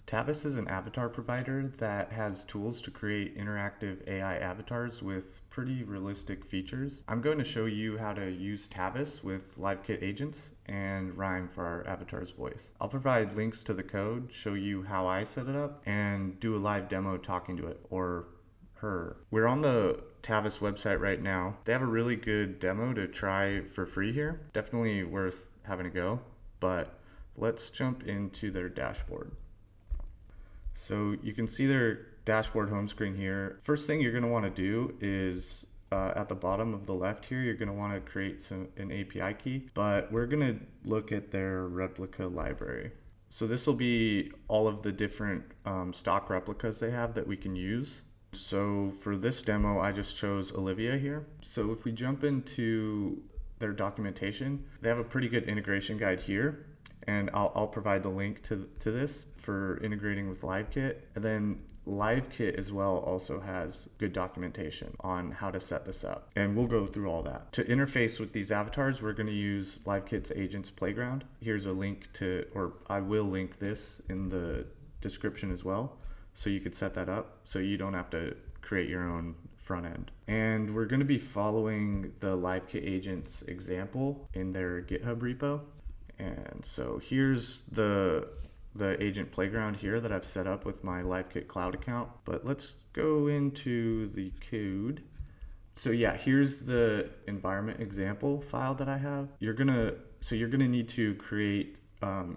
Tavus is an avatar provider that has tools to create interactive AI avatars with pretty realistic features. I'm going to show you how to use Tavus with LiveKit Agents and Rime for our avatar's voice. I'll provide links to the code, show you how I set it up, and do a live demo talking to it or her. We're on the Tavus website right now. They have a really good demo to try for free here. Definitely worth having a go, but let's jump into their dashboard. So you can see their dashboard home screen here. First thing you're going to want to do is at the bottom of the left here, you're going to want to create an API key, but we're going to look at their replica library. So this will be all of the different stock replicas they have that we can use. So for this demo, I just chose Olivia here. So if we jump into their documentation, they have a pretty good integration guide here. And I'll provide the link to this for integrating with LiveKit. And then LiveKit as well also has good documentation on how to set this up. And we'll go through all that. To interface with these avatars, we're going to use LiveKit's Agents Playground. Here's a link to, or I will link this in the description as well, so you could set that up so you don't have to create your own front end. And we're going to be following the LiveKit Agents example in their GitHub repo. And so here's the agent playground here that I've set up with my LiveKit cloud account. But let's go into the code. So yeah, here's the environment example file that I have. You're gonna need to create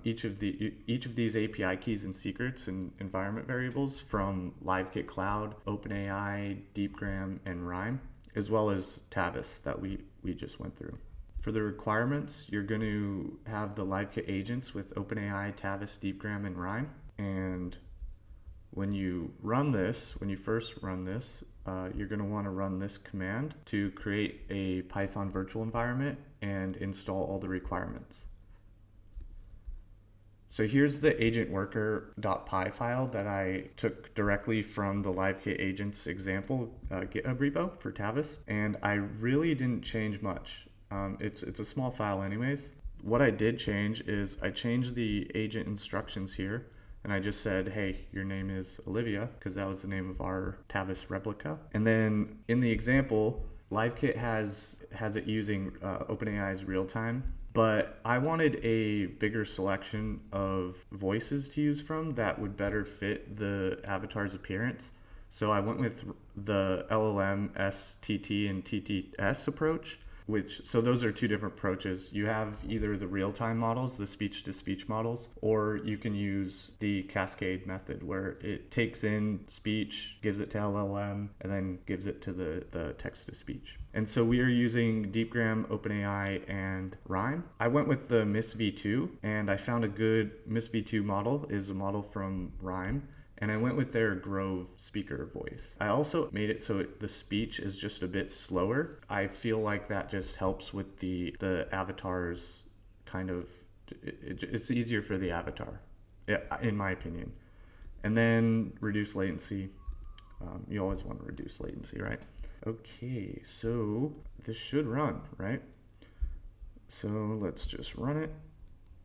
each of these API keys and secrets and environment variables from LiveKit Cloud, OpenAI, Deepgram, and Rime, as well as Tavus that we just went through. For the requirements, you're going to have the LiveKit agents with OpenAI, Tavus, Deepgram, and Rime. And when you first run this, you're going to want to run this command to create a Python virtual environment and install all the requirements. So here's the agent worker.py file that I took directly from the LiveKit agents example GitHub repo for Tavus. And I really didn't change much. It's a small file anyways. What I did change is I changed the agent instructions here, and I just said, hey, your name is Olivia, because that was the name of our Tavus replica. And then in the example, LiveKit has it using OpenAI's real-time, but I wanted a bigger selection of voices to use from that would better fit the avatar's appearance. So I went with the LLM, STT, and TTS approach. So those are two different approaches. You have either the real-time models, the speech-to-speech models, or you can use the cascade method where it takes in speech, gives it to LLM, and then gives it to the text-to-speech. And so we are using Deepgram, OpenAI, and Rime. I went with the Miss V2, and I found a good Miss V2 model is a model from Rime. And I went with their Grove speaker voice. I also made it so the speech is just a bit slower. I feel like that just helps with the avatar's kind of, it's easier for the avatar, in my opinion. And then reduce latency. You always want to reduce latency, right? Okay, so this should run, right? So let's just run it.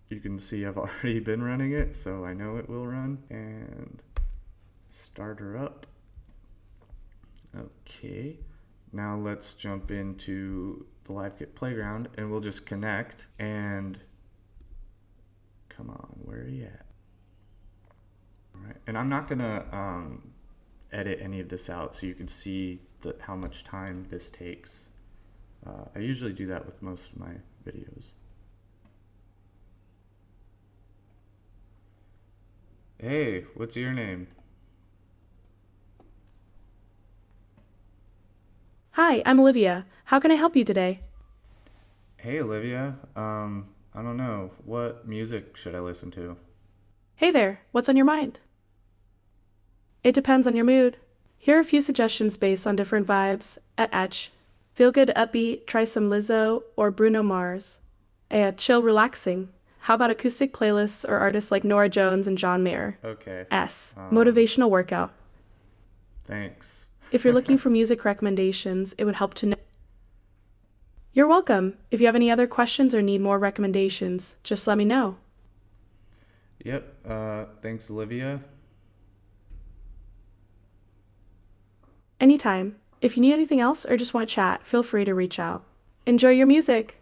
You can see I've already been running it, so I know it will run. And start her up. Okay, now let's jump into the LiveKit playground and we'll just connect and come on, where are you at? All right, and I'm not gonna edit any of this out so you can see how much time this takes. I usually do that with most of my videos. Hey, what's your name? Hi, I'm Olivia. How can I help you today? Hey, Olivia. I don't know. What music should I listen to? Hey there, what's on your mind? It depends on your mood. Here are a few suggestions based on different vibes. At Etch, feel good, upbeat, try some Lizzo or Bruno Mars. Chill, relaxing. How about acoustic playlists or artists like Norah Jones and John Mayer? Okay. Motivational workout. Thanks. If you're looking for music recommendations, it would help to know. You're welcome. If you have any other questions or need more recommendations, just let me know. Yep. Thanks, Olivia. Anytime. If you need anything else or just want to chat, feel free to reach out. Enjoy your music!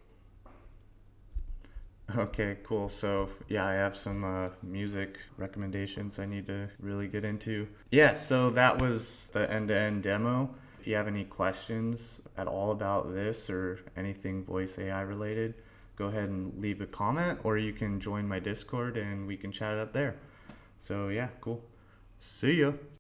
Okay, cool. So, yeah, I have some music recommendations I need to really get into. Yeah, so that was the end-to-end demo. If you have any questions at all about this or anything voice AI related, go ahead and leave a comment, or you can join my Discord and we can chat up there. So, yeah, cool. See ya.